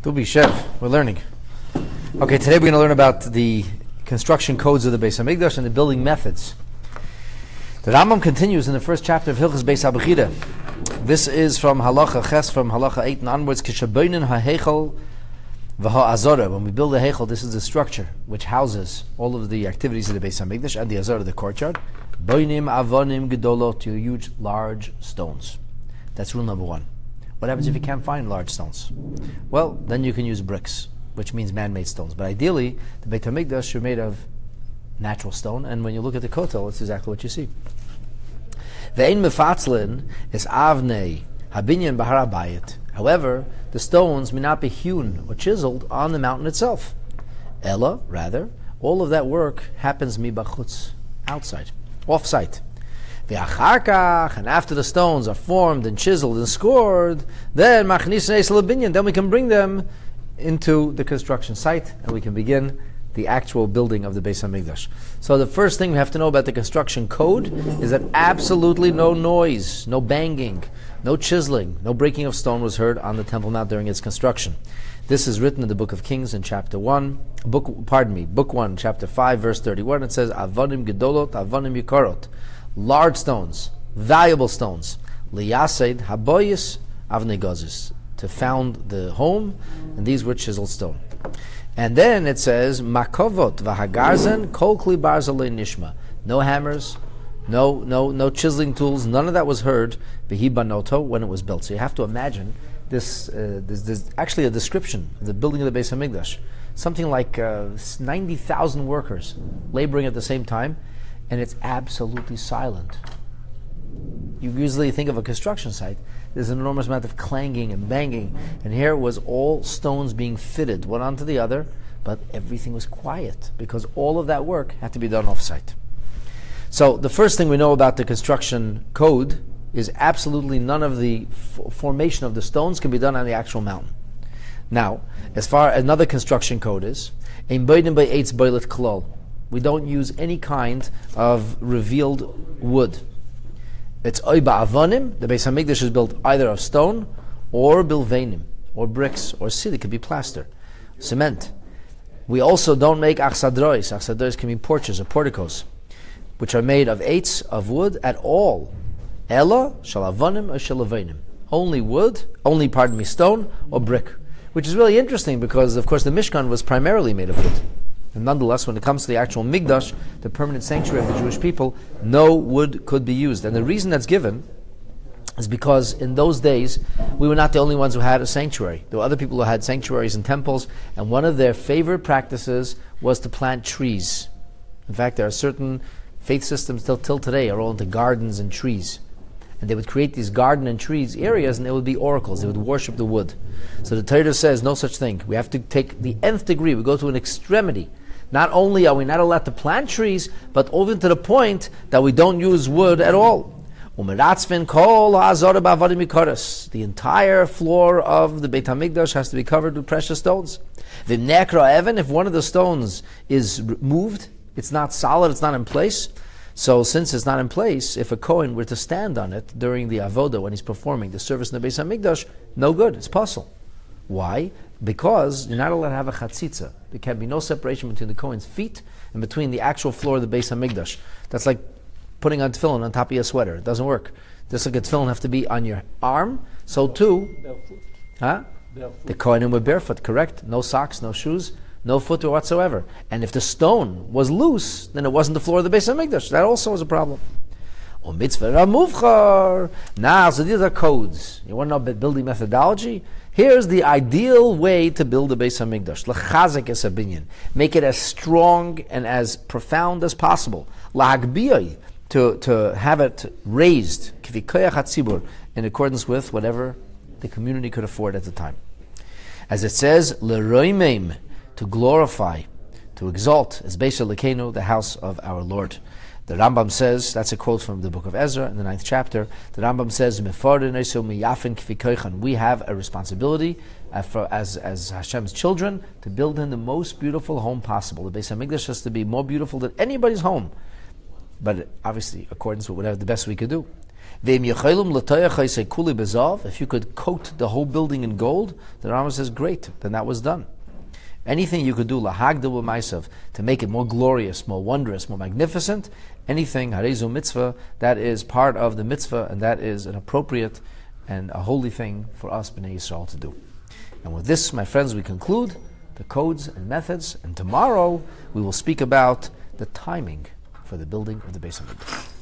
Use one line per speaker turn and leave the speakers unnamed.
Dubi Shev, we're learning. Okay, today we're going to learn about the construction codes of the Beis Hamikdash and the building methods. The Rambam continues in the first chapter of Hilchos Beis HaBechira. This is from Halacha Ches, from Halacha 8 and onwards. Kishaboinin ha'heichel v'ha'azorah. When we build a heichel, this is the structure which houses all of the activities of the Beis Hamikdash and the azorah, the courtyard. Boinim avonim gedolot, to huge, large stones. That's rule number one. What happens if you can't find large stones? Well, then you can use bricks, which means man-made stones. But ideally, the Beit HaMikdash are made of natural stone, and when you look at the Kotel, it's exactly what you see. Ve'ein mefatzlin is avnei habinyan bahar habayit. However, the stones may not be hewn or chiseled on the mountain itself. Ella, rather, all of that work happens mibachutz, outside, off-site. And after the stones are formed and chiseled and scored, then we can bring them into the construction site and we can begin the actual building of the Beis HaMikdash. So the first thing we have to know about the construction code is that absolutely no noise, no banging, no chiseling, no breaking of stone was heard on the Temple Mount during its construction. This is written in the Book of Kings in chapter 1, book 1, chapter 5, verse 31. It says, Avonim gedolot, avonim yikarot. Large stones, valuable stones, liyased haboyis avnei gozis, to found the home, and these were chiseled stone. And then it says makovot v'hagarzen kol kli barzalei nishma. No hammers, no chiseling tools. None of that was heard v'hi banoto when it was built. So you have to imagine this. There's actually a description of the building of the Beis Hamikdash. Something like 90,000 workers laboring at the same time. And it's absolutely silent. You usually think of a construction site, there's an enormous amount of clanging and banging, and here it was all stones being fitted one onto the other, but everything was quiet because all of that work had to be done off-site. So the first thing we know about the construction code is absolutely none of the formation of the stones can be done on the actual mountain. Now, as far as another construction code is, ein boidim be'etz boilet klol. We don't use any kind of revealed wood. It's oiba avonim. The Beis Hamikdash is built either of stone or bilvenim, or bricks, or it could be plaster, cement. We also don't make achsadrois. Achsadrois can be porches or porticos, which are made of eitz, of wood, at all. Ella, shal avonim, or shal avenim. Only wood, stone, or brick. Which is really interesting because, of course, the Mishkan was primarily made of wood. And nonetheless, when it comes to the actual Mikdash, the permanent sanctuary of the Jewish people, no wood could be used. And the reason that's given is because in those days, we were not the only ones who had a sanctuary. There were other people who had sanctuaries and temples, and one of their favorite practices was to plant trees. In fact, there are certain faith systems till today are all into gardens and trees. And they would create these garden and trees areas, and they would be oracles. They would worship the wood. So the Torah says no such thing. We have to take the nth degree. We go to an extremity. Not only are we not allowed to plant trees, but even to the point that we don't use wood at all. The entire floor of the Beit HaMikdash has to be covered with precious stones. If one of the stones is moved, it's not solid, it's not in place. So since it's not in place, if a Kohen were to stand on it during the avodah when he's performing the service in the Beis HaMikdash, no good, it's puzzle. Why? Because you're not allowed to have a chatzitza. There can be no separation between the Kohen's feet and between the actual floor of the Beis HaMikdash. That's like putting on tefillin on top of your sweater. It doesn't work. Just like a tefillin have to be on your arm, so too, the Kohenim were barefoot, correct? No socks, no shoes, no footwear whatsoever. And if the stone was loose, then it wasn't the floor of the Beis HaMikdash. That also was a problem. Now, so these are codes. You want to know about building methodology? Here's the ideal way to build a Beis HaMikdash. L'chazek es habinyan. Make it as strong and as profound as possible. L'hagbiyah, to have it raised, k'vi koyach hatzibur, in accordance with whatever the community could afford at the time. As it says, l'roimeim, to glorify, to exalt, as Beis Elokeinu, the house of our Lord. The Rambam says, that's a quote from the book of Ezra in the 9th chapter, the Rambam says, we have a responsibility as Hashem's children to build in the most beautiful home possible. The Beis HaMikdash has to be more beautiful than anybody's home, but obviously according to whatever the best we could do. If you could coat the whole building in gold, the Rambam says, great, then that was done. Anything you could do, to make it more glorious, more wondrous, more magnificent, anything, harezu mitzvah, that is part of the mitzvah, and that is an appropriate and a holy thing for us, Bnei Yisrael, to do. And with this, my friends, we conclude the codes and methods, and tomorrow we will speak about the timing for the building of the Beis Hamikdash.